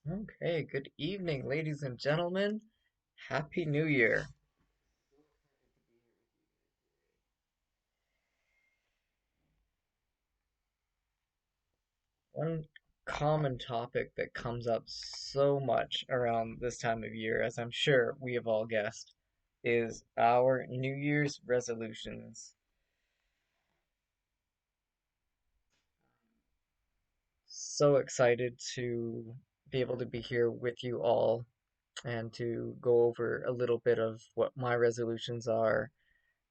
Okay, good evening, ladies and gentlemen. Happy New Year. One common topic that comes up so much around this time of year, as I'm sure we have all guessed, is our New Year's resolutions. So excited to be able to be here with you all and to go over a little bit of what my resolutions are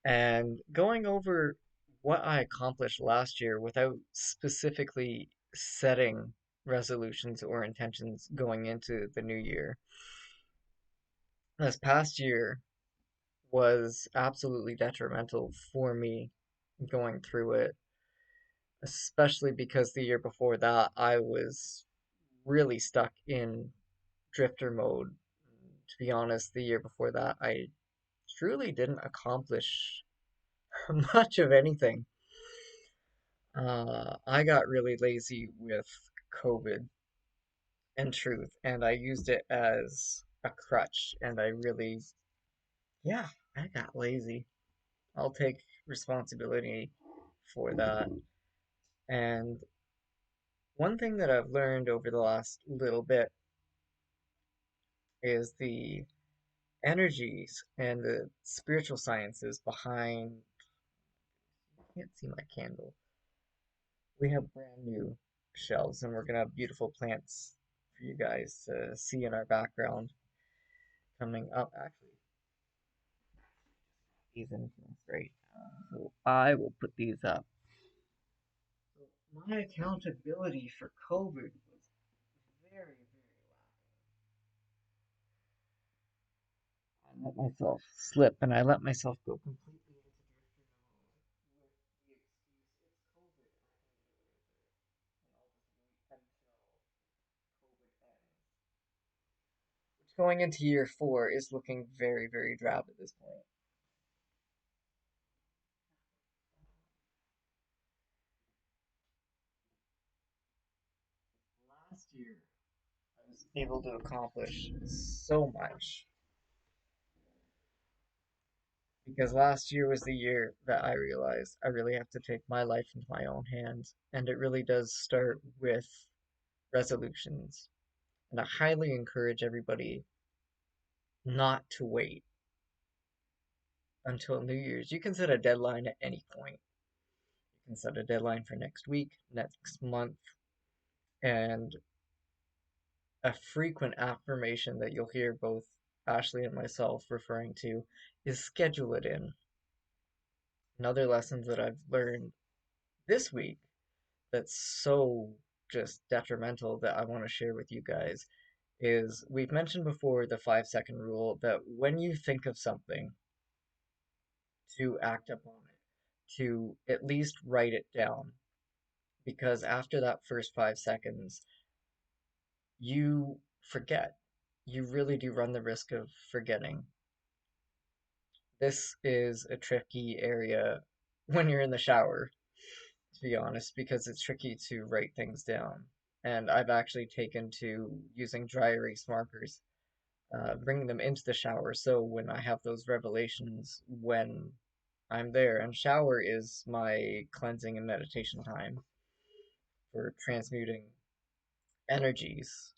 and going over what I accomplished last year without specifically setting resolutions or intentions going into the new year. This past year was absolutely detrimental for me going through it, especially because the year before that I was really stuck in drifter mode. To be honest, the year before that I truly didn't accomplish much of anything. I got really lazy with COVID and truth, and I used it as a crutch, and yeah, I got lazy. I'll take responsibility for that. And one thing that I've learned over the last little bit is the energies and the spiritual sciences behind. I can't see my candle. We have brand new shelves, and we're gonna have beautiful plants for you guys to see in our background coming up. Actually, these in great. So I will put these up. So my accountability for COVID was very, very lacking. I let myself slip, and I let myself go completely into drifter mode with the excuse it's COVID and I can deal with it, and I'll just wait until COVID ends. Which going into year four is looking very, very drab at this point. Last year, I was able to accomplish so much because last year was the year that I realized I really have to take my life into my own hands, and it really does start with resolutions. And I highly encourage everybody not to wait until New Year's. You can set a deadline at any point. You can set a deadline for next week, next month, and a frequent affirmation that you'll hear both Ashley and myself referring to is schedule it in. Another lessons that I've learned this week that's so just detrimental that I want to share with you guys is we've mentioned before the 5 second rule that when you think of something, to act upon it, to at least write it down. Because after that first 5 seconds, you forget. You really do run the risk of forgetting. This is a tricky area when you're in the shower, to be honest, because it's tricky to write things down. And I've actually taken to using dry erase markers, bringing them into the shower. So when I have those revelations when I'm there, and shower is my cleansing and meditation time for transmuting energies.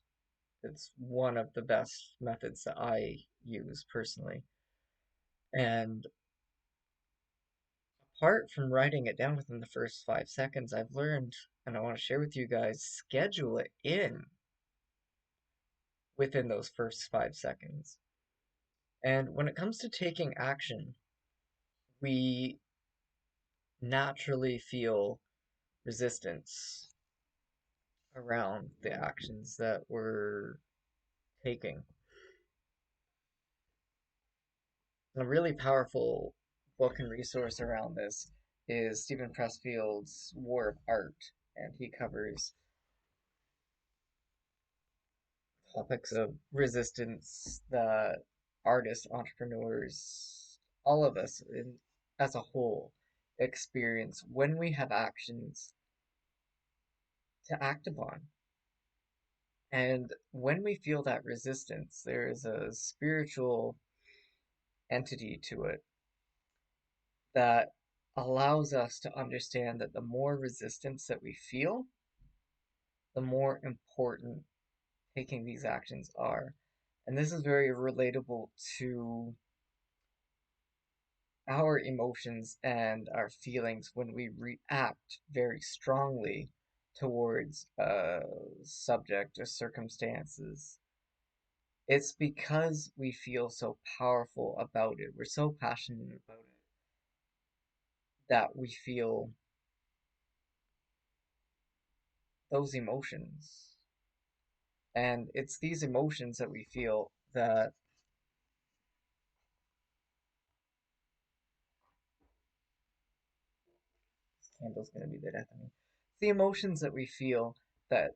It's one of the best methods that I use personally. And apart from writing it down within the first 5 seconds, I've learned, and I want to share with you guys, schedule it in within those first 5 seconds. And when it comes to taking action, we naturally feel resistance around the actions that we're taking. And a really powerful book and resource around this is Stephen Pressfield's War of Art, and he covers topics of resistance that artists, entrepreneurs, all of us as a whole experience when we have actions to act upon. And when we feel that resistance, there is a spiritual entity to it that allows us to understand that the more resistance that we feel, the more important taking these actions are. And this is very relatable to our emotions and our feelings when we react very strongly towards a subject or circumstances. It's because we feel so powerful about it. We're so passionate about it that we feel those emotions. And it's these emotions that we feel that this candle's going to be the death of me. It's the emotions that we feel that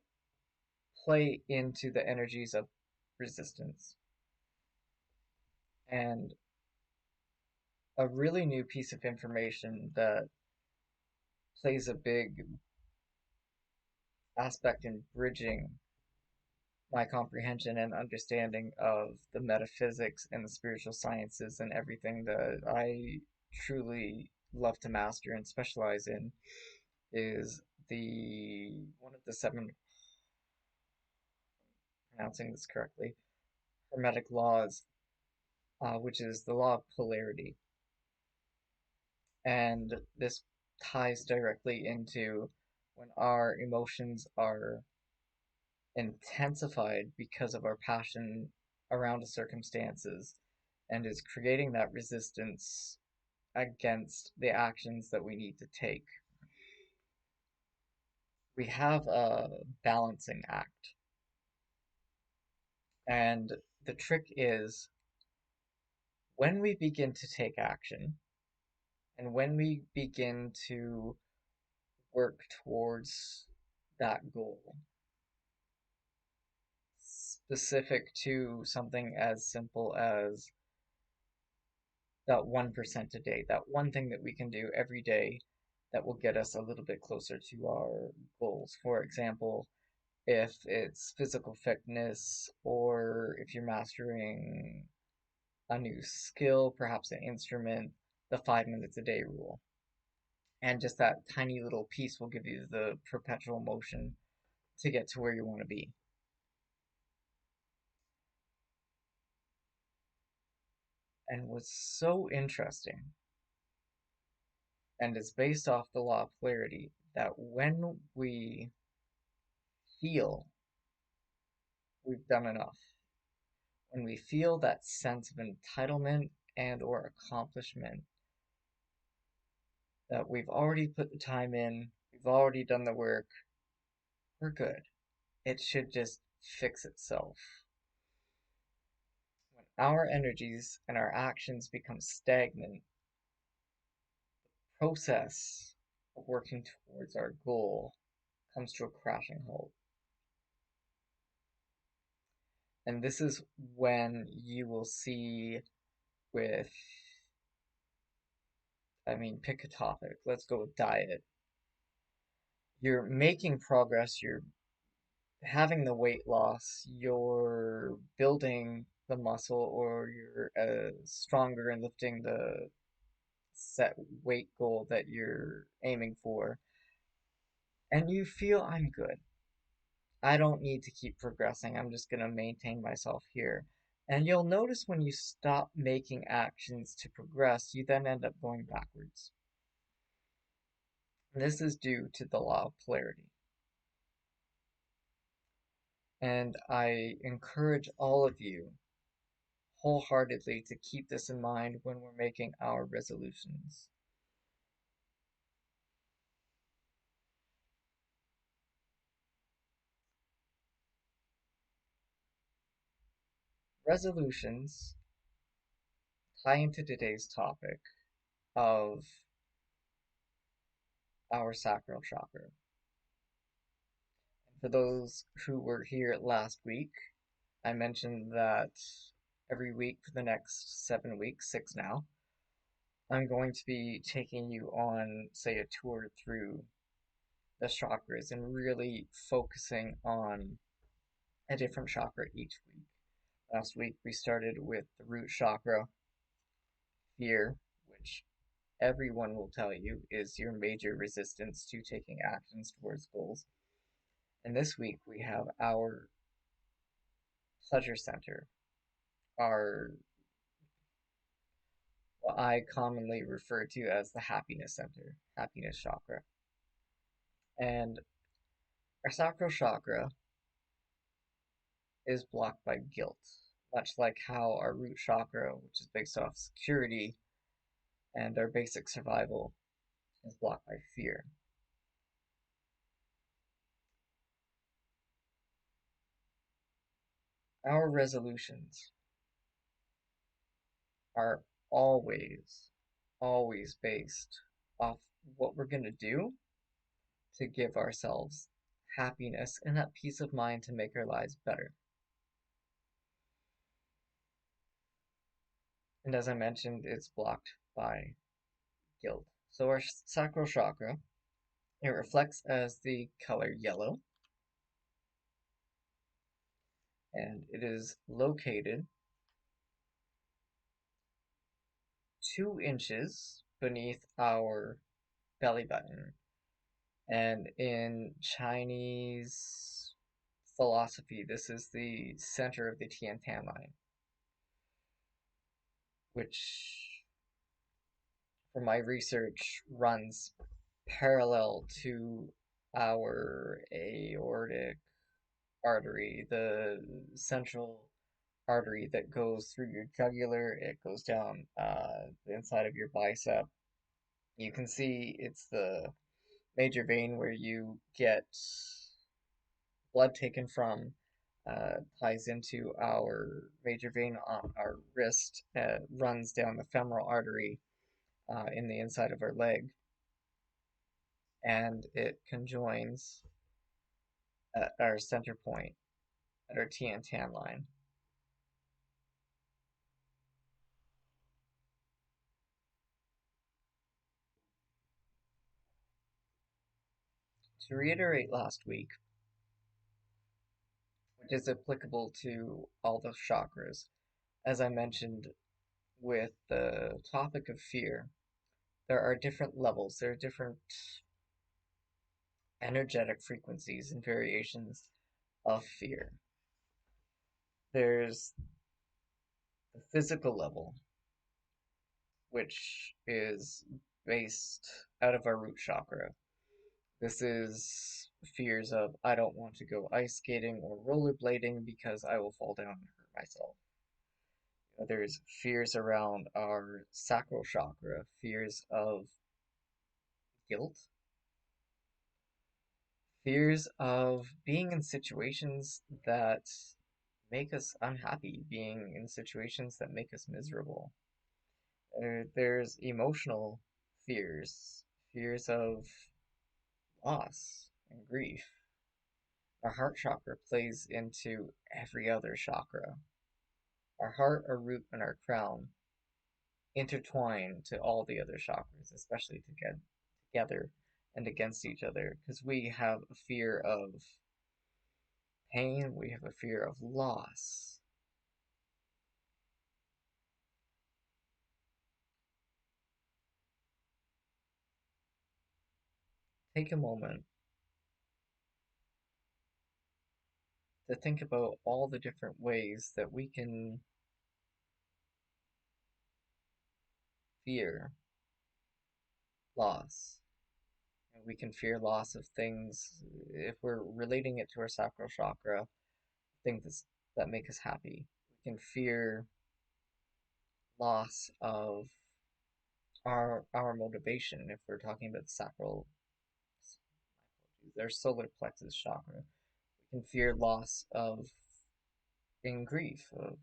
play into the energies of resistance. And a really new piece of information that plays a big aspect in bridging my comprehension and understanding of the metaphysics and the spiritual sciences and everything that I truly love to master and specialize in is the one of the seven, pronouncing this correctly, hermetic laws, which is the law of polarity. And this ties directly into when our emotions are intensified because of our passion around the circumstances and is creating that resistance against the actions that we need to take. We have a balancing act, and the trick is when we begin to take action and when we begin to work towards that goal, specific to something as simple as that 1% a day, that one thing that we can do every day that will get us a little bit closer to our goals. For example, if it's physical fitness or if you're mastering a new skill, perhaps an instrument, the 5 minutes a day rule. And just that tiny little piece will give you the perpetual motion to get to where you want to be. And what's so interesting, and it's based off the law of polarity, that when we feel we've done enough, when we feel that sense of entitlement and or accomplishment, that we've already put the time in, we've already done the work, we're good. It should just fix itself. When our energies and our actions become stagnant, process of working towards our goal comes to a crashing halt. And this is when you will see with, pick a topic. Let's go with diet. You're making progress, you're having the weight loss, you're building the muscle, or you're stronger and lifting the set weight goal that you're aiming for, and you feel I'm good. I don't need to keep progressing. I'm just going to maintain myself here. And you'll notice when you stop making actions to progress, you then end up going backwards. And this is due to the law of polarity. And I encourage all of you wholeheartedly to keep this in mind when we're making our resolutions. Resolutions tie into today's topic of our sacral chakra. For those who were here last week, I mentioned that every week for the next 7 weeks, six now, I'm going to be taking you on, say, a tour through the chakras and really focusing on a different chakra each week. Last week we started with the root chakra, fear, which everyone will tell you is your major resistance to taking actions towards goals. And this week we have our pleasure center, our what I commonly refer to as the happiness center, happiness chakra. And our sacral chakra is blocked by guilt, much like how our root chakra, which is based off security and our basic survival, is blocked by fear. Our resolutions are always, always based off what we're going to do to give ourselves happiness and that peace of mind to make our lives better. And as I mentioned, it's blocked by guilt. So our sacral chakra, it reflects as the color yellow, and it is located 2 inches beneath our belly button. And in Chinese philosophy, this is the center of the Tian line, which, from my research, runs parallel to our aortic artery, the central artery that goes through your jugular. It goes down the inside of your bicep. You can see it's the major vein where you get blood taken from, ties into our major vein on our wrist, runs down the femoral artery in the inside of our leg, and it conjoins at our center point at our Tian line. To reiterate last week, which is applicable to all the chakras, as I mentioned with the topic of fear, there are different levels, there are different energetic frequencies and variations of fear. There's the physical level, which is based out of our root chakra. This is fears of I don't want to go ice skating or rollerblading because I will fall down and hurt myself. There's fears around our sacral chakra, fears of guilt, fears of being in situations that make us unhappy, being in situations that make us miserable. There's emotional fears, fears of loss and grief. Our heart chakra plays into every other chakra. Our heart, our root, and our crown intertwine to all the other chakras, especially together and against each other, because we have a fear of pain, we have a fear of loss. Take a moment to think about all the different ways that we can fear loss. We can fear loss of things if we're relating it to our sacral chakra, things that make us happy. We can fear loss of our motivation if we're talking about the sacral, their solar plexus chakra. We can fear loss of in grief of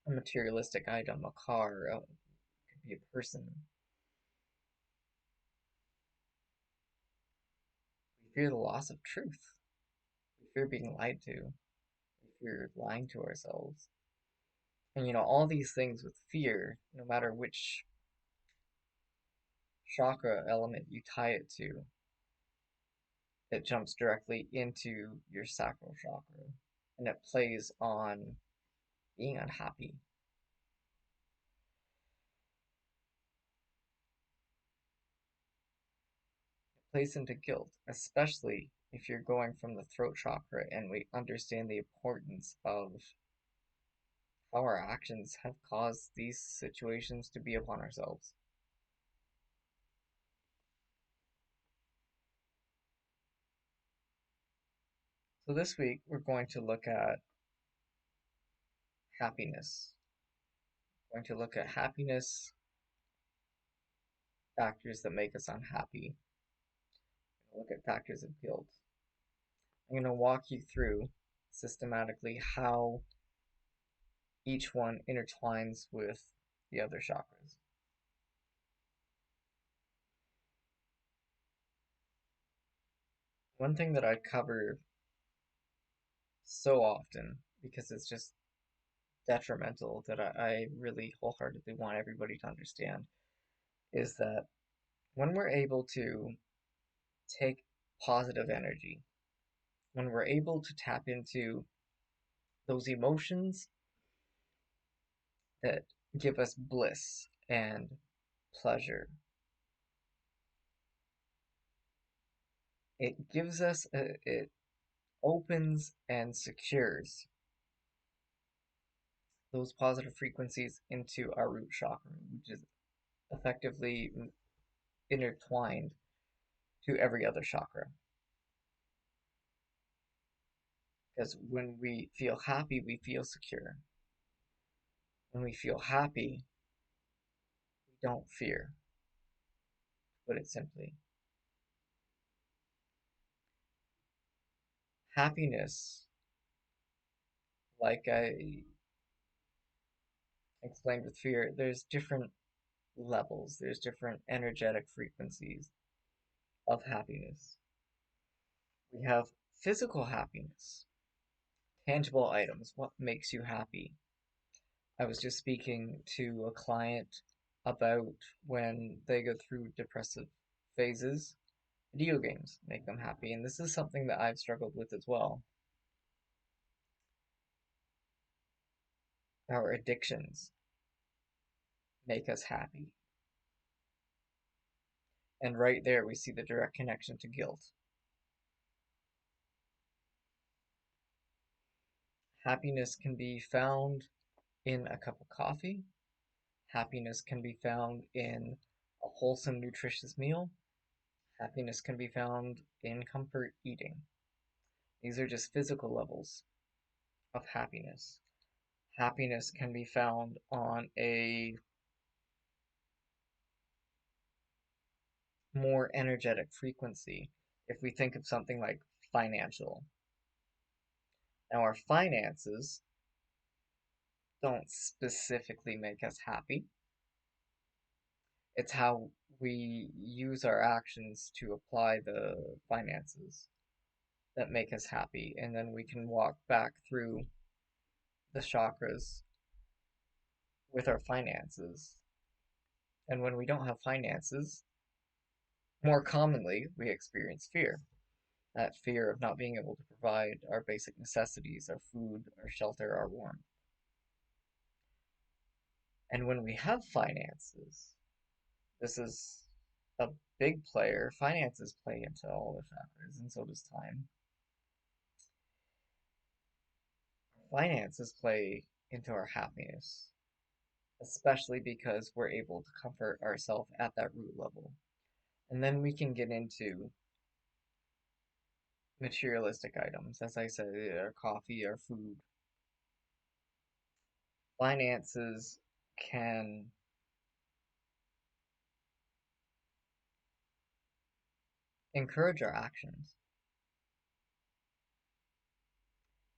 a materialistic item, a car, it could be a person. We fear the loss of truth. We fear being lied to. We fear lying to ourselves. And all these things with fear, no matter which chakra element you tie it to, it jumps directly into your sacral chakra. and it plays on being unhappy. It plays into guilt, especially if you're going from the throat chakra and we understand the importance of how our actions have caused these situations to be upon ourselves. So this week we're going to look at happiness. We're going to look at happiness, factors that make us unhappy. We'll look at factors of guilt. I'm going to walk you through systematically how each one intertwines with the other chakras. One thing that I cover so often, because it's just detrimental, that I really wholeheartedly want everybody to understand, is that when we're able to take positive energy, when we're able to tap into those emotions that give us bliss and pleasure, it opens and secures those positive frequencies into our root chakra, which is effectively intertwined to every other chakra. Because when we feel happy, we feel secure. When we feel happy, we don't fear, to put it simply. Happiness, like I explained with fear, there's different levels, there's different energetic frequencies of happiness. We have physical happiness, tangible items, what makes you happy. I was just speaking to a client about when they go through depressive phases, video games make them happy, and this is something that I've struggled with as well. Our addictions make us happy. And right there, we see the direct connection to guilt. Happiness can be found in a cup of coffee. Happiness can be found in a wholesome, nutritious meal. Happiness can be found in comfort eating. These are just physical levels of happiness. Happiness can be found on a more energetic frequency if we think of something like financial. Now, our finances don't specifically make us happy. It's how we use our actions to apply the finances that make us happy. And then we can walk back through the chakras with our finances. And when we don't have finances, more commonly we experience fear. That fear of not being able to provide our basic necessities, our food, our shelter, our warmth. And when we have finances, this is a big player. Finances play into all the chakras, and so does time. Finances play into our happiness, especially because we're able to comfort ourselves at that root level. And then we can get into materialistic items, as I said, our coffee, our food. Finances can encourage our actions.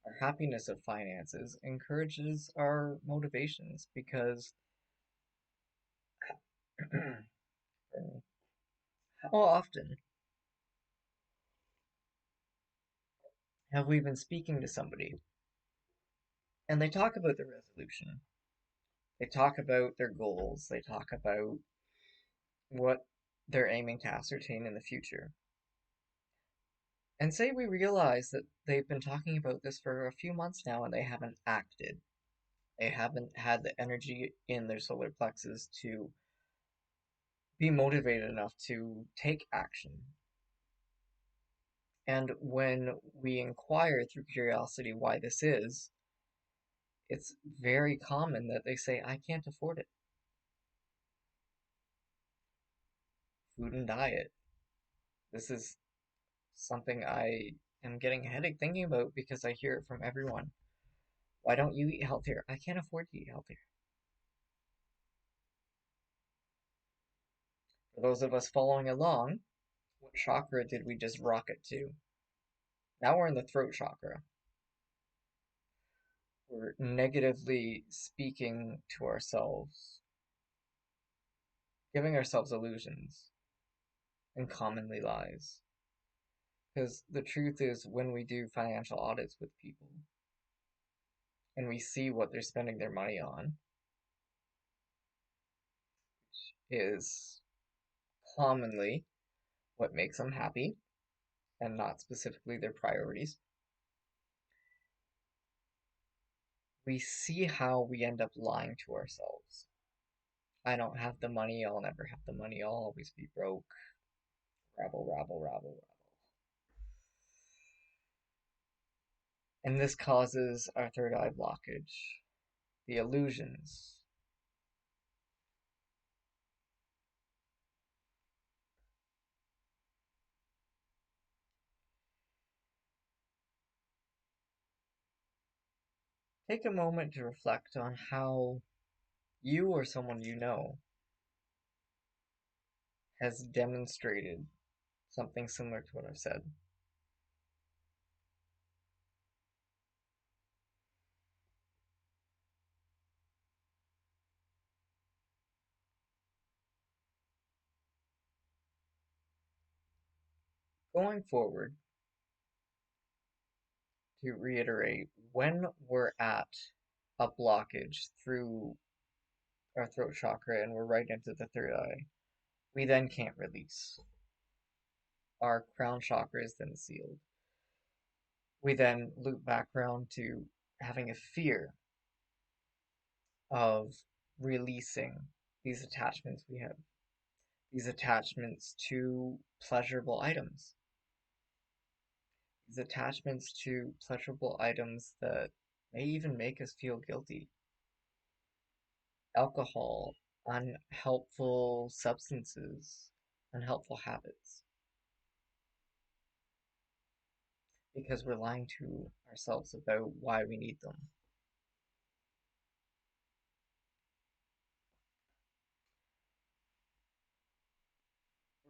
Our happiness of finances encourages our motivations because how often have we been speaking to somebody and they talk about their resolution? They talk about their goals, they talk about what they're aiming to ascertain in the future. And say we realize that they've been talking about this for a few months now and they haven't acted. They haven't had the energy in their solar plexus to be motivated enough to take action. And when we inquire through curiosity why this is, it's very common that they say, I can't afford it. Food and diet. This is something I am getting a headache thinking about because I hear it from everyone. Why don't you eat healthier? I can't afford to eat healthier. For those of us following along, what chakra did we just rocket to? Now we're in the throat chakra. We're negatively speaking to ourselves, giving ourselves illusions, and commonly lies. Because the truth is, when we do financial audits with people and we see what they're spending their money on, is commonly what makes them happy and not specifically their priorities, we see how we end up lying to ourselves. I don't have the money, I'll never have the money, I'll always be broke. Rabble, rabble, rabble, rabble. And this causes our third eye blockage, the illusions. Take a moment to reflect on how you or someone you know has demonstrated something similar to what I've said. Going forward, to reiterate, when we're at a blockage through our throat chakra and we're right into the third eye, we then can't release. Our crown chakra is then sealed. We then loop back around to having a fear of releasing these attachments we have, these attachments to pleasurable items, these attachments to pleasurable items that may even make us feel guilty. Alcohol, unhelpful substances, unhelpful habits, because we're lying to ourselves about why we need them.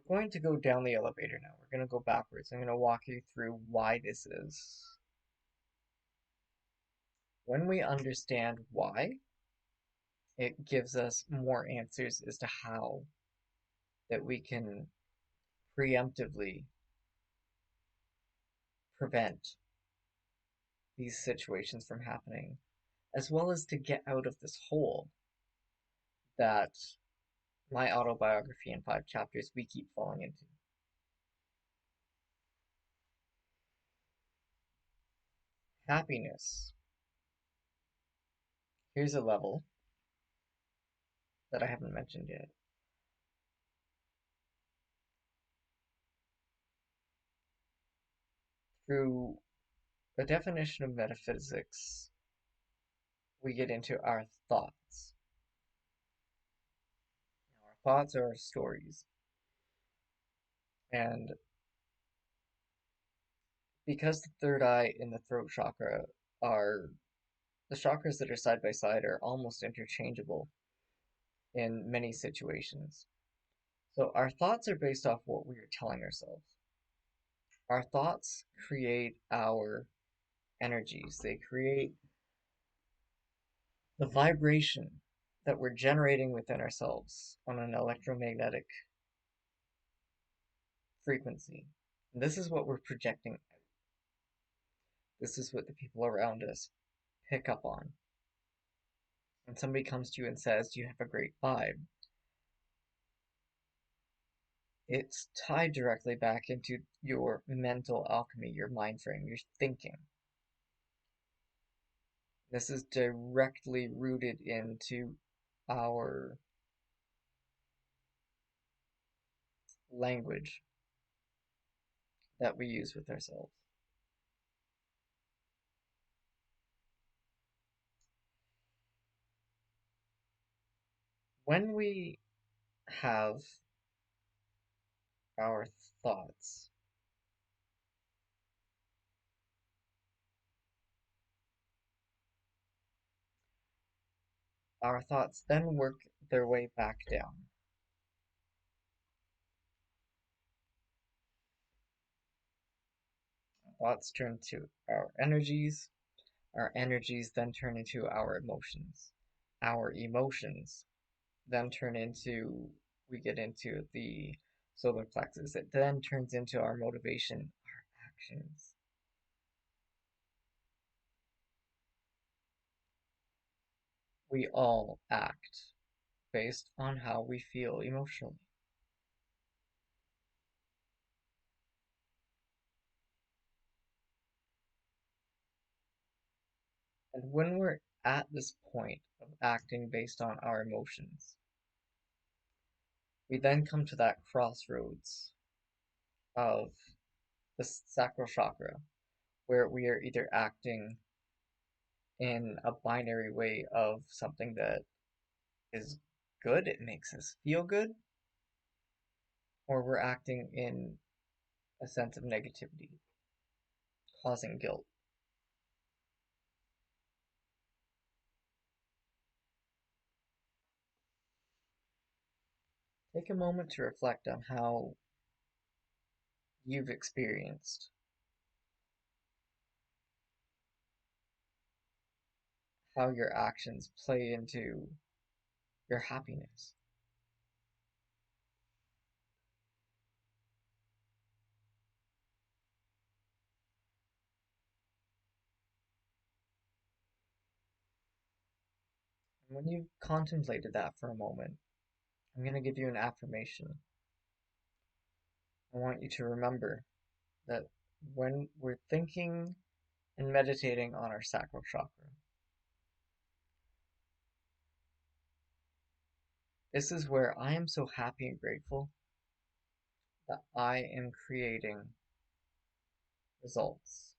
We're going to go down the elevator now. We're going to go backwards. I'm going to walk you through why this is. When we understand why, it gives us more answers as to how that we can preemptively prevent these situations from happening, as well as to get out of this hole that my autobiography in 5 chapters we keep falling into. Happiness. Here's a level that I haven't mentioned yet. Through the definition of metaphysics, we get into our thoughts. Now, our thoughts are our stories. And because the third eye and the throat chakra are the chakras that are side by side are almost interchangeable in many situations. So our thoughts are based off what we are telling ourselves. Our thoughts create our energies. They create the vibration that we're generating within ourselves on an electromagnetic frequency. And this is what we're projecting out. This is what the people around us pick up on. When somebody comes to you and says, you have a great vibe, It's tied directly back into your mental alchemy, your mind frame, your thinking. This is directly rooted into our language that we use with ourselves. When we have our thoughts, our thoughts then work their way back down. Thoughts turn to our energies then turn into our emotions. Our emotions then turn into, we get into the solar plexus. It then turns into our motivation, our actions. We all act based on how we feel emotionally. And when we're at this point of acting based on our emotions, we then come to that crossroads of the sacral chakra, where we are either acting in a binary way of something that is good, it makes us feel good, or we're acting in a sense of negativity, causing guilt. Take a moment to reflect on how you've experienced, how your actions play into your happiness. And when you've contemplated that for a moment, I'm going to give you an affirmation. I want you to remember that when we're thinking and meditating on our sacral chakra, this is where I am so happy and grateful that I am creating results.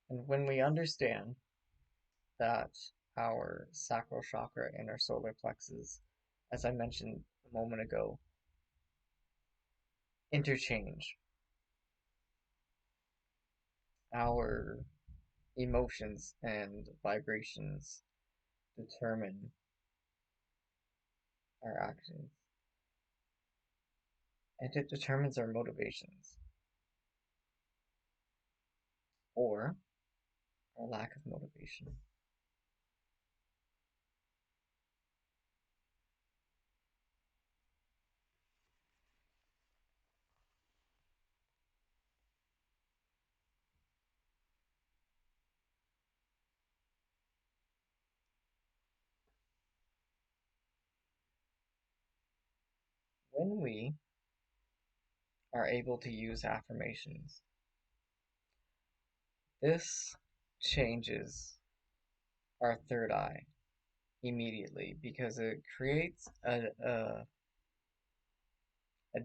And when we understand that our sacral chakra and our solar plexus, as I mentioned a moment ago, interchange, our emotions and vibrations determine our actions, and it determines our motivations or our lack of motivation. When we are able to use affirmations, this changes our third eye immediately because it creates a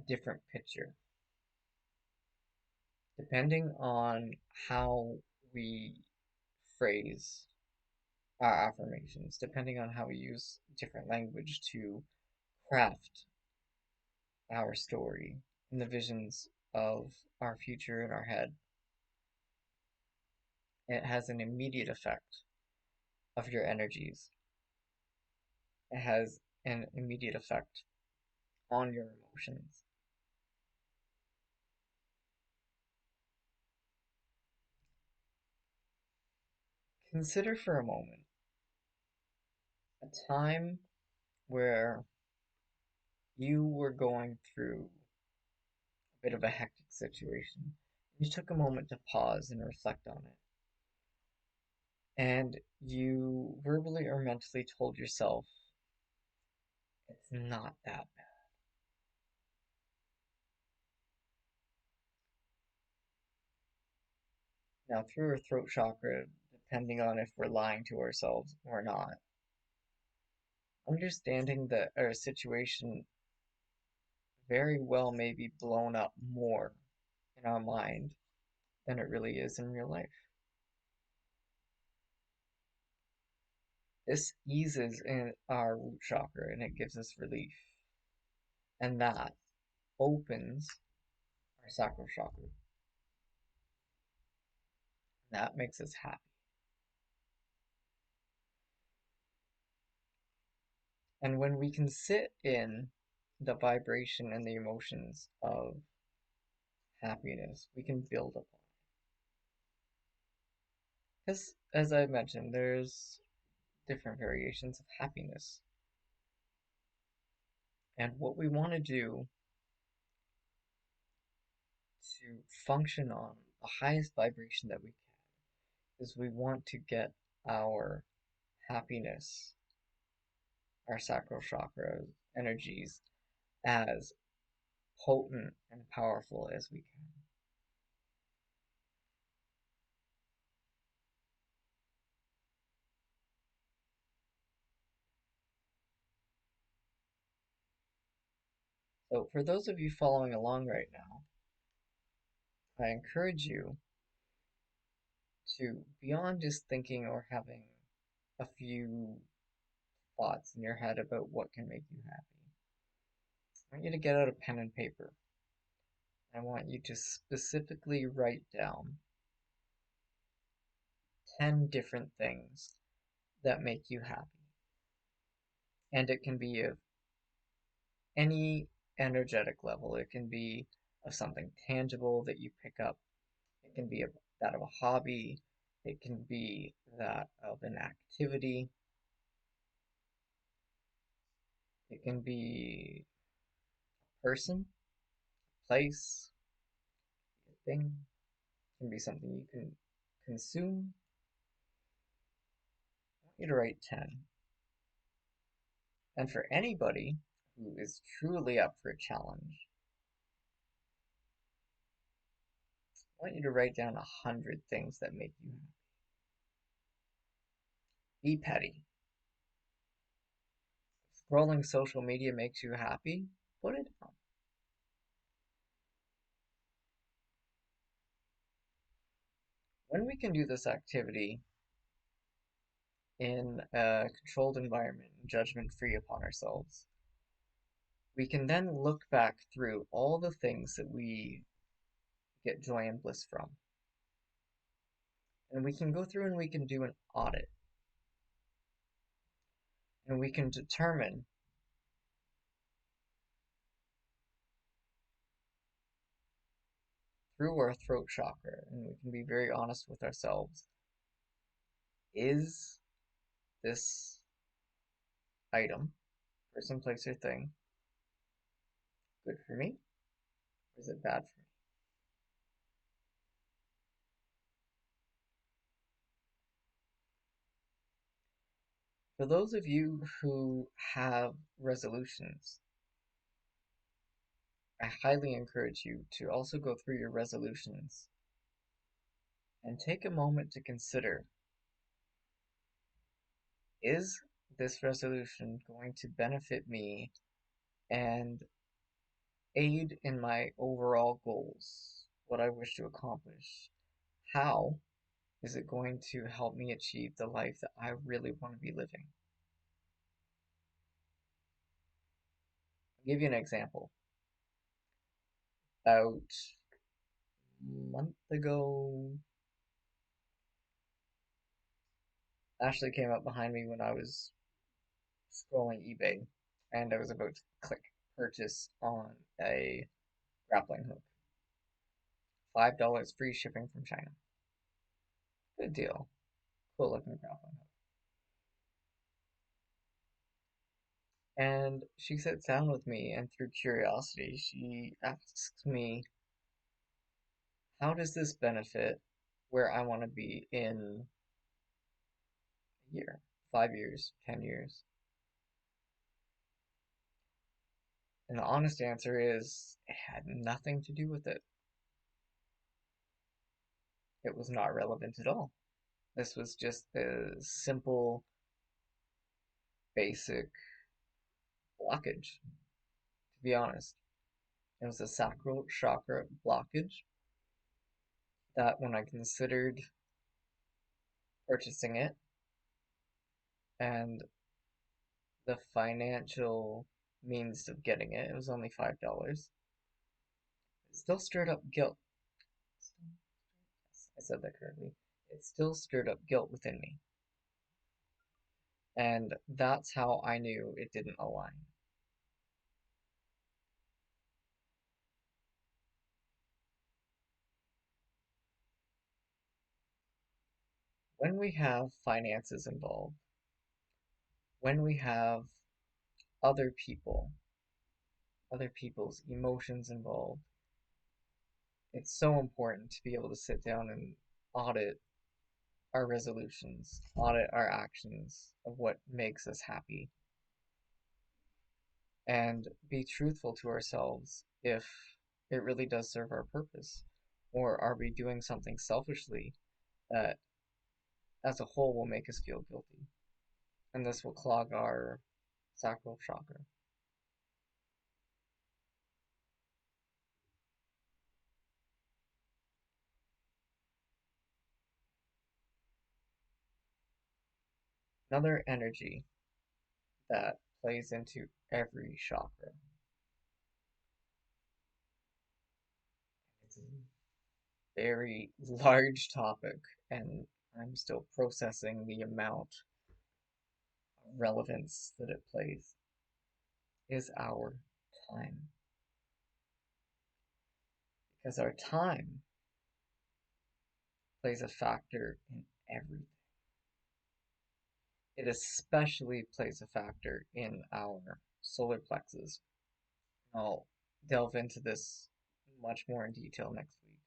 different picture. Depending on how we phrase our affirmations, depending on how we use different language to craft our story and the visions of our future in our head, it has an immediate effect of your energies. It has an immediate effect on your emotions. Consider for a moment a time where you were going through a bit of a hectic situation. You took a moment to pause and reflect on it. and you verbally or mentally told yourself it's not that bad. Now, through our throat chakra, depending on if we're lying to ourselves or not, understanding that our situation very well may be blown up more in our mind than it really is in real life. This eases in our root chakra and it gives us relief. And that opens our sacral chakra. That makes us happy. And when we can sit in the vibration and the emotions of happiness, we can build upon it. Because, as I mentioned, there's different variations of happiness. And what we want to do to function on the highest vibration that we can is we want to get our happiness, our sacral chakra energies as potent and powerful as we can. So, for those of you following along right now, I encourage you to, beyond just thinking or having a few thoughts in your head about what can make you happy, I want you to get out a pen and paper. I want you to specifically write down 10 different things that make you happy. And it can be of any energetic level. It can be of something tangible that you pick up. It can be that of a hobby. It can be that of an activity. It can be a person, a place, a thing. It can be something you can consume. I want you to write 10. And for anybody who is truly up for a challenge, I want you to write down 100 things that make you happy. Be petty. If scrolling social media makes you happy, put it down. When we can do this activity in a controlled environment, judgment free upon ourselves, we can then look back through all the things that we get joy and bliss from. And we can go through and we can do an audit. And we can determine through our throat chakra, and we can be very honest with ourselves, is this item, person, place, or thing good for me? Or is it bad for me? For those of you who have resolutions, I highly encourage you to also go through your resolutions and take a moment to consider, is this resolution going to benefit me and aid in my overall goals, what I wish to accomplish? How is it going to help me achieve the life that I really want to be living? I'll give you an example. About a month ago, Ashley came up behind me when I was scrolling eBay and I was about to click purchase on a grappling hook. $5 free shipping from China. Good deal. Cool looking grappling hook. And she sits down with me, and through curiosity, she asks me, how does this benefit where I want to be in a year, 5 years, 10 years? And the honest answer is it had nothing to do with it. It was not relevant at all. This was just the simple, basic blockage, to be honest. It was a sacral chakra blockage that when I considered purchasing it and the financial means of getting it, it was only $5. It still stirred up guilt. Yes, I said that correctly. It still stirred up guilt within me. And that's how I knew it didn't align. When we have finances involved, when we have other people, other people's emotions involved, it's so important to be able to sit down and audit our resolutions, audit our actions of what makes us happy, and be truthful to ourselves if it really does serve our purpose. Or are we doing something selfishly that as a whole will make us feel guilty? And this will clog our sacral chakra. Another energy that plays into every chakra. It's a very large topic, and I'm still processing the amount of relevance that it plays, is our time. Because our time plays a factor in everything. It especially plays a factor in our solar plexus. I'll delve into this much more in detail next week.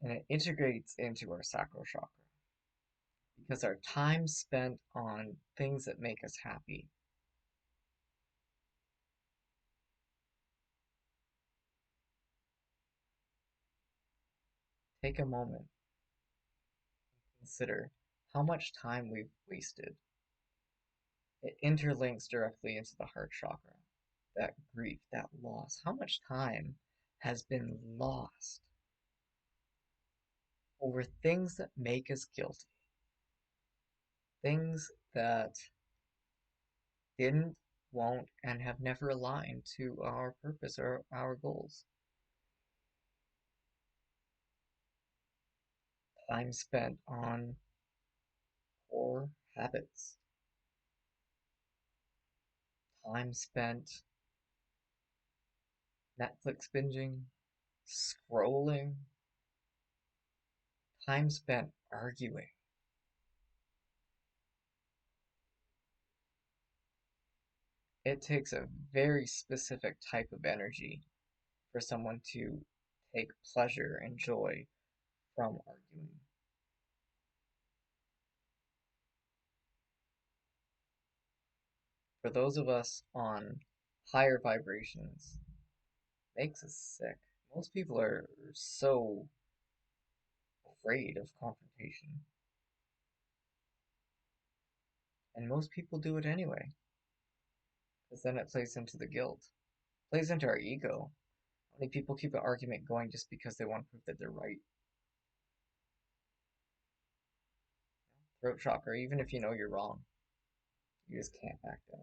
And it integrates into our sacral chakra because our time spent on things that make us happy. Take a moment and consider how much time we've wasted. It interlinks directly into the heart chakra. That grief, that loss. How much time has been lost over things that make us guilty? Things that didn't, won't, and have never aligned to our purpose or our goals. Time spent on poor habits. Time spent Netflix binging, scrolling. Time spent arguing. It takes a very specific type of energy for someone to take pleasure and joy from arguing. For those of us on higher vibrations, makes us sick. Most people are so afraid of confrontation. And most people do it anyway, because then it plays into the guilt, plays into our ego. How many people keep an argument going just because they want to prove that they're right? Throat chakra, even if you know you're wrong, you just can't back down.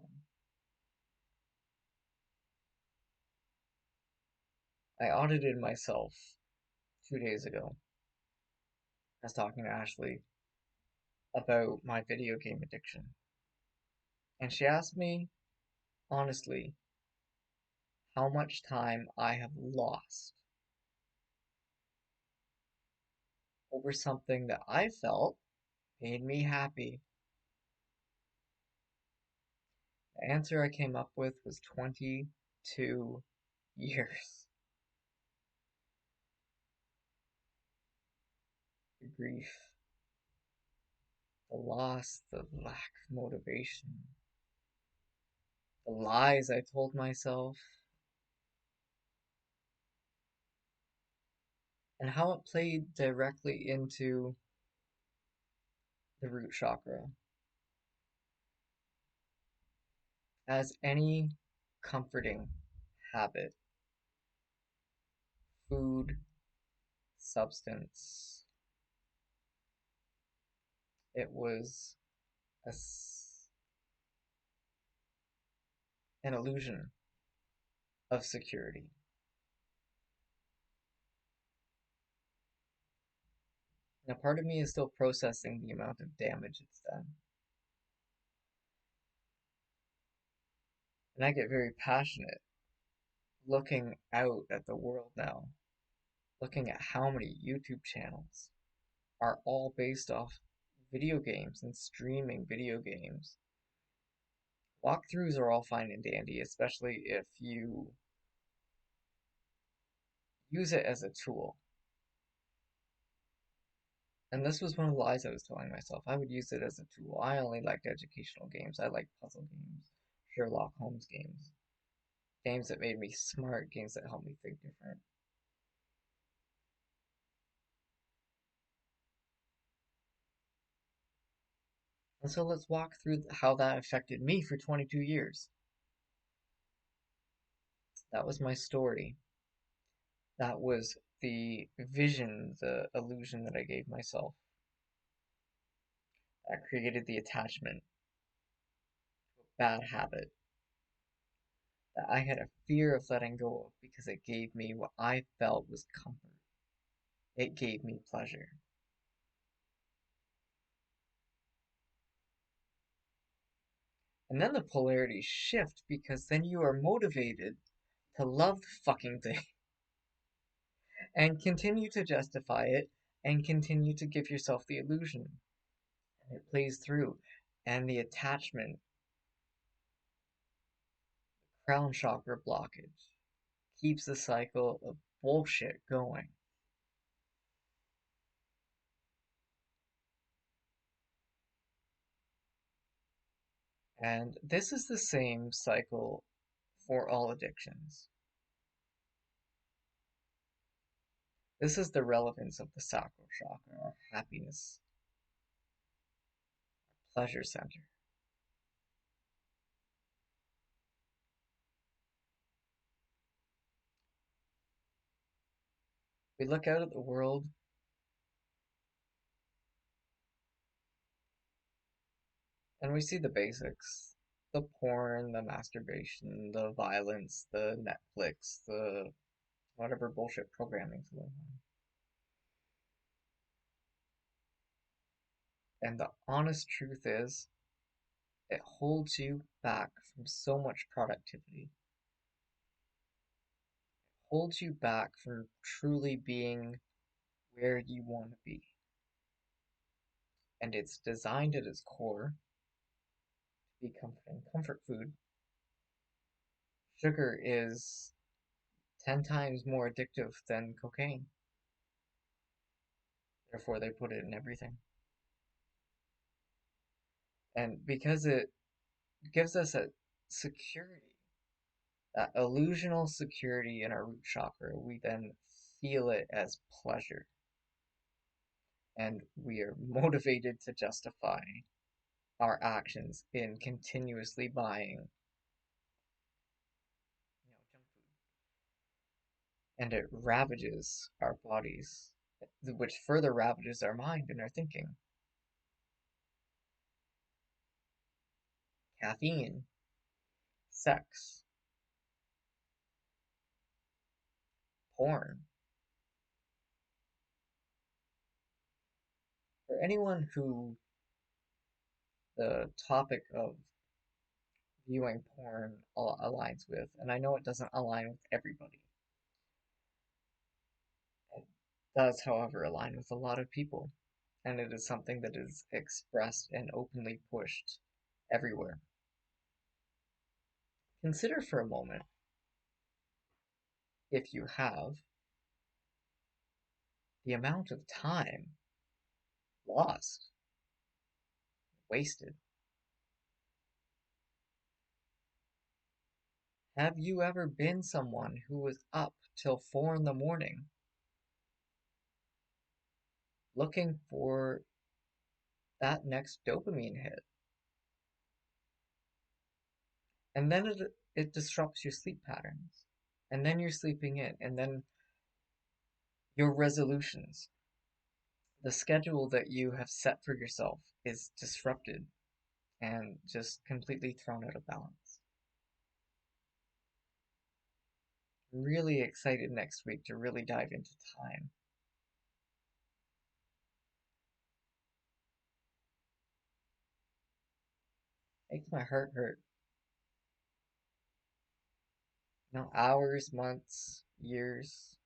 I audited myself 2 days ago. I was talking to Ashley about my video game addiction. And she asked me, honestly, how much time I have lost over something that I felt made me happy. The answer I came up with was 22 years. The grief, the loss, the lack of motivation, the lies I told myself, and how it played directly into the root chakra. As any comforting habit, food, substance, it was a, an illusion of security. Now, part of me is still processing the amount of damage it's done. And I get very passionate looking out at the world now, looking at how many YouTube channels are all based off video games and streaming video games. Walkthroughs are all fine and dandy, especially if you use it as a tool. And this was one of the lies I was telling myself. I would use it as a tool. I only liked educational games. I liked puzzle games, Sherlock Holmes games, games that made me smart, games that helped me think different. And so let's walk through how that affected me for 22 years. That was my story. That was the vision, the illusion that I gave myself. That created the attachment, bad habit that I had a fear of letting go of because it gave me what I felt was comfort. It gave me pleasure. And then the polarities shift because then you are motivated to love the fucking thing and continue to justify it and continue to give yourself the illusion. And it plays through. And the attachment, crown chakra blockage, keeps the cycle of bullshit going. And this is the same cycle for all addictions. This is the relevance of the sacral chakra, our happiness, pleasure center. We look out at the world and we see the basics. The porn, the masturbation, the violence, the Netflix, the whatever bullshit programming's going on. And the honest truth is, it holds you back from so much productivity. It holds you back from truly being where you want to be. And it's designed at its core to be comforting. Comfort food. Sugar is 10 times more addictive than cocaine. Therefore, they put it in everything. And because it gives us a security, that illusional security in our root chakra, we then feel it as pleasure. And we are motivated to justify our actions in continuously buying junk food. And it ravages our bodies, which further ravages our mind and our thinking. Caffeine, sex, porn. For anyone who the topic of viewing porn aligns with, and I know it doesn't align with everybody. It does, however, align with a lot of people, and it is something that is expressed and openly pushed everywhere. Consider for a moment, if you have, the amount of time lost wasted. Have you ever been someone who was up till 4 in the morning looking for that next dopamine hit? And then it disrupts your sleep patterns. And then you're sleeping in. And then your resolutions, the schedule that you have set for yourself, is disrupted and just completely thrown out of balance. I'm really excited next week to really dive into time. Makes my heart hurt. Hours, months, years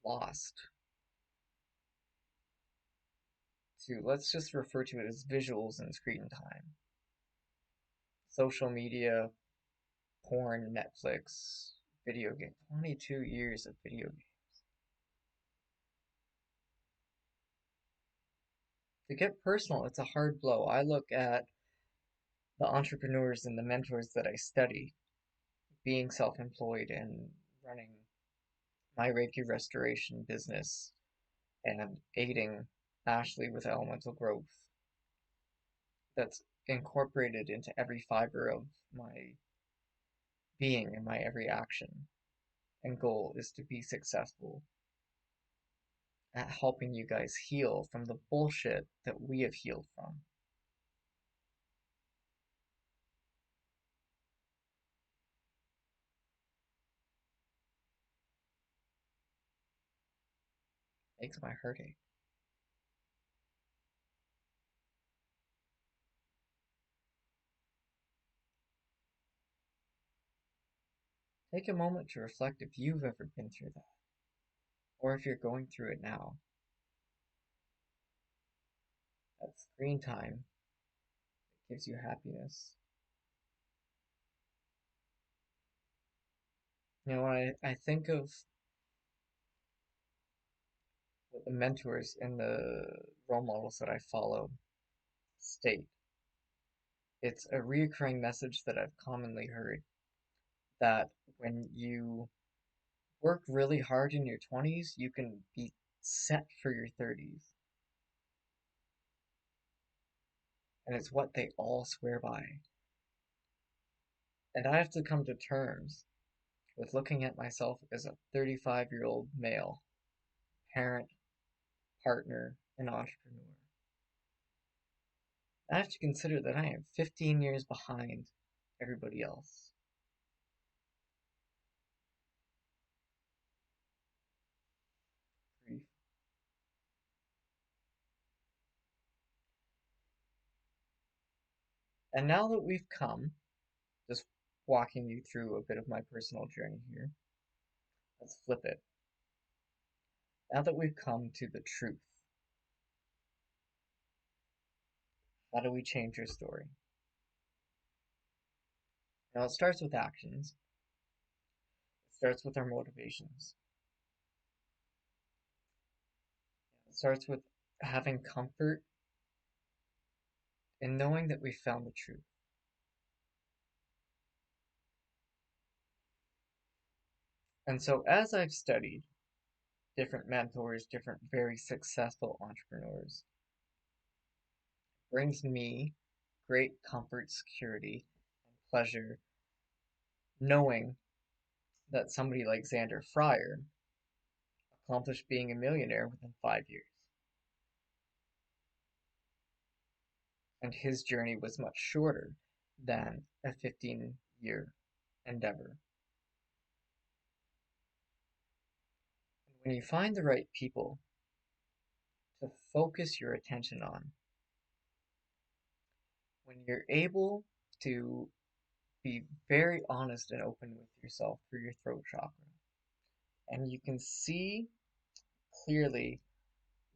lost to, let's just refer to it as visuals and screen time. Social media, porn, Netflix, video game. 22 years of video games. To get personal, it's a hard blow. I look at the entrepreneurs and the mentors that I study, being self-employed and running my Reiki restoration business and aiding Ashley with elemental growth that's incorporated into every fiber of my being and my every action and goal is to be successful at helping you guys heal from the bullshit that we have healed from. Makes my heart ache. Take a moment to reflect if you've ever been through that, or if you're going through it now. That screen time that gives you happiness. When I think of what the mentors and the role models that I follow state, it's a reoccurring message that I've commonly heard that when you work really hard in your 20s, you can be set for your 30s. And it's what they all swear by. And I have to come to terms with looking at myself as a 35-year-old male, parent, partner, and entrepreneur. I have to consider that I am 15 years behind everybody else. Grief. And now that we've come, just walking you through a bit of my personal journey here, let's flip it. Now that we've come to the truth, how do we change your story? Now it starts with actions. It starts with our motivations. It starts with having comfort in knowing that we found the truth. And so as I've studied different mentors, different very successful entrepreneurs, it brings me great comfort, security, and pleasure knowing that somebody like Xander Fryer accomplished being a millionaire within 5 years. And his journey was much shorter than a 15-year endeavor. And when you find the right people to focus your attention on, when you're able to be very honest and open with yourself through your throat chakra, and you can see clearly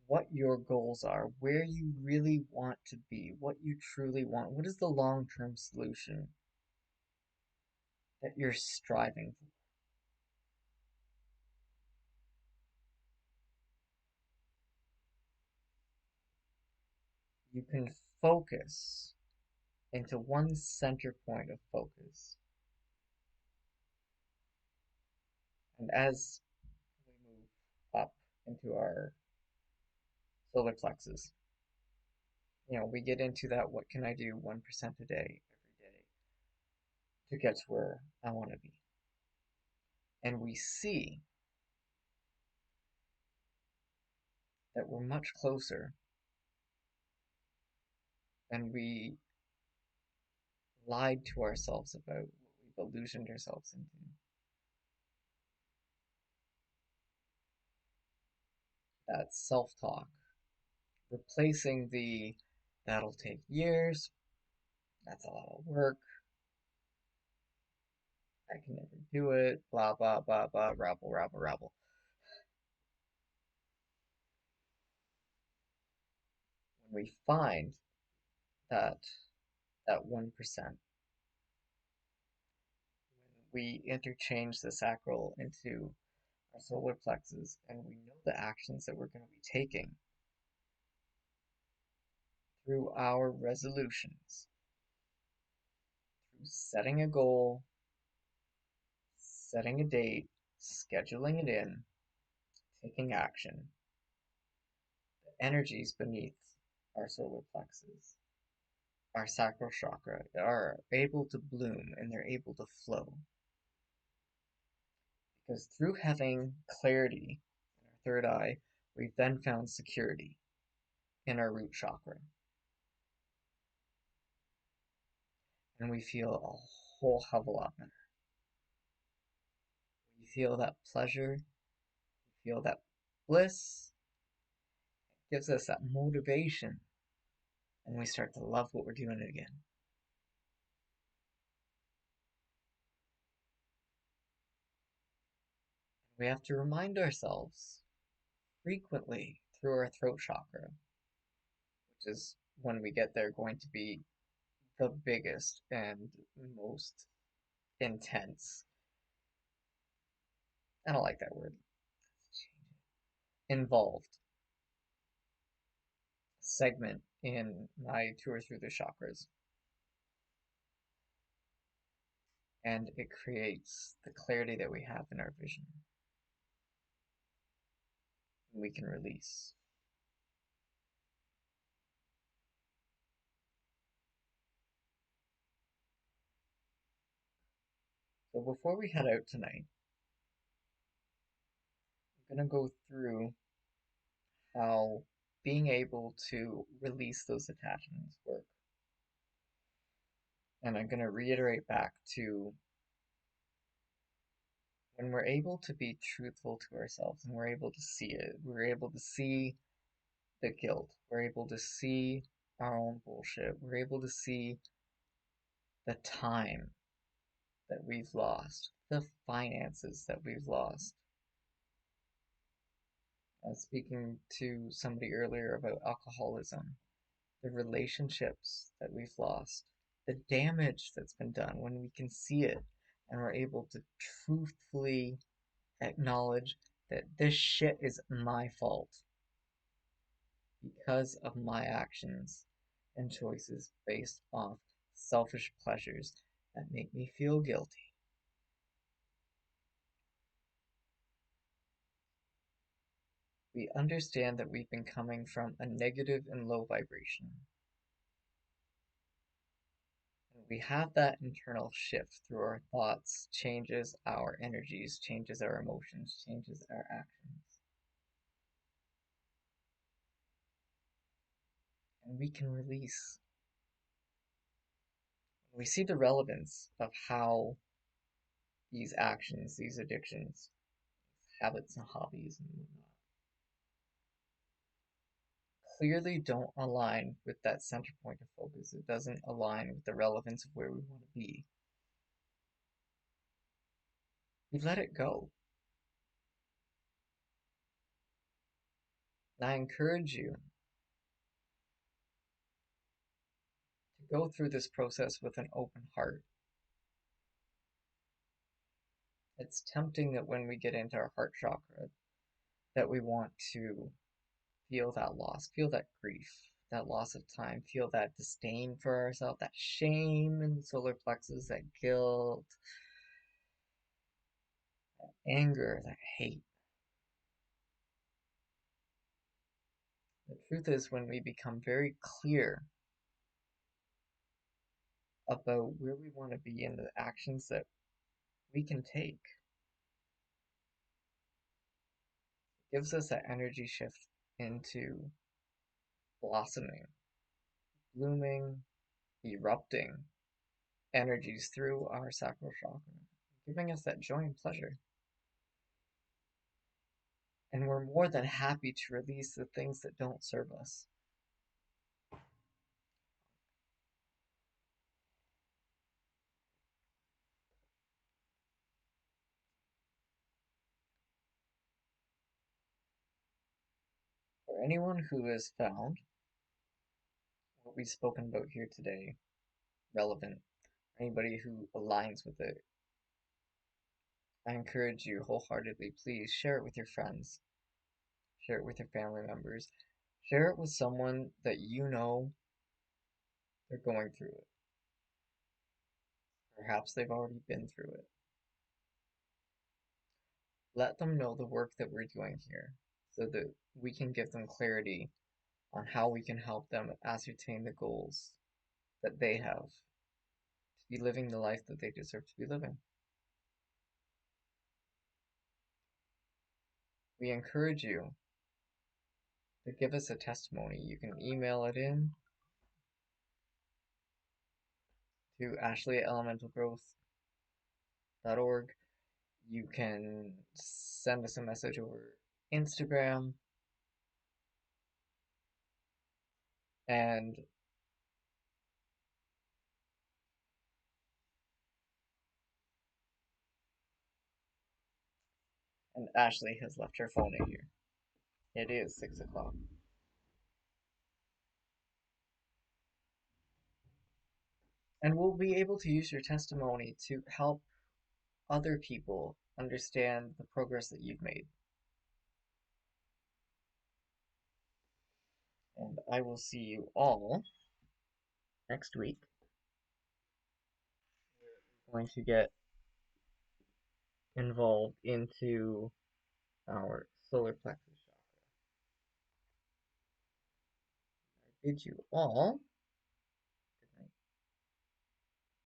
what your goals are, where you really want to be, what you truly want, what is the long-term solution that you're striving for. you can focus into one center point of focus. And as we move up into our solar plexus, we get into that what can I do 1% a day, every day, to get to where I want to be. And we see that we're much closer than we lied to ourselves about, what we've illusioned ourselves into. That self-talk, replacing the that'll take years, that's a lot of work, I can never do it, blah, blah, blah, blah, rabble, rabble, rabble. When we find that 1%, when we interchange the sacral into our solar plexus and we know the actions that we're going to be taking through our resolutions, through setting a goal, setting a date, scheduling it in, taking action, the energies beneath our solar plexus, our sacral chakra, are able to bloom and they're able to flow. Because through having clarity in our third eye, we've then found security in our root chakra. And we feel a whole hell of a lot better. We feel that pleasure, we feel that bliss. It gives us that motivation, and we start to love what we're doing again. We have to remind ourselves frequently through our throat chakra, which is when we get there going to be the biggest and most intense. I don't like that word. Involved segment in my tour through the chakras. And it creates the clarity that we have in our vision. We can release. So before we head out tonight, I'm going to go through how being able to release those attachments work. And I'm going to reiterate back to when we're able to be truthful to ourselves and we're able to see it, we're able to see the guilt, we're able to see our own bullshit, we're able to see the time that we've lost, the finances that we've lost. I was speaking to somebody earlier about alcoholism, the relationships that we've lost, the damage that's been done when we can see it and we're able to truthfully acknowledge that this shit is my fault because of my actions and choices based off selfish pleasures that make me feel guilty. We understand that we've been coming from a negative and low vibration. And we have that internal shift through our thoughts, changes our energies, changes our emotions, changes our actions. And we can release. We see the relevance of how these actions, these addictions, habits and hobbies and whatnot clearly don't align with that center point of focus. It doesn't align with the relevance of where we want to be. We let it go. And I encourage you to go through this process with an open heart. It's tempting that when we get into our heart chakra, that we want to feel that loss, feel that grief, that loss of time, feel that disdain for ourselves, that shame in the solar plexus, that guilt, anger, that hate. The truth is, when we become very clear about where we want to be and the actions that we can take, it gives us that energy shift into blossoming, blooming, erupting energies through our sacral chakra, giving us that joy and pleasure. And we're more than happy to release the things that don't serve us. For anyone who has found what we've spoken about here today relevant, anybody who aligns with it, I encourage you wholeheartedly, please share it with your friends, share it with your family members, share it with someone that you know they're going through it. Perhaps they've already been through it. Let them know the work that we're doing here so that we can give them clarity on how we can help them ascertain the goals that they have to be living the life that they deserve to be living. We encourage you to give us a testimony. You can email it in to ashley@elementalgrowth.org. You can send us a message over Instagram, and Ashley has left her phone in here. It is 6 o'clock. And we'll be able to use your testimony to help other people understand the progress that you've made. And I will see you all next week. We're going to get involved into our solar plexus chakra. I bid you all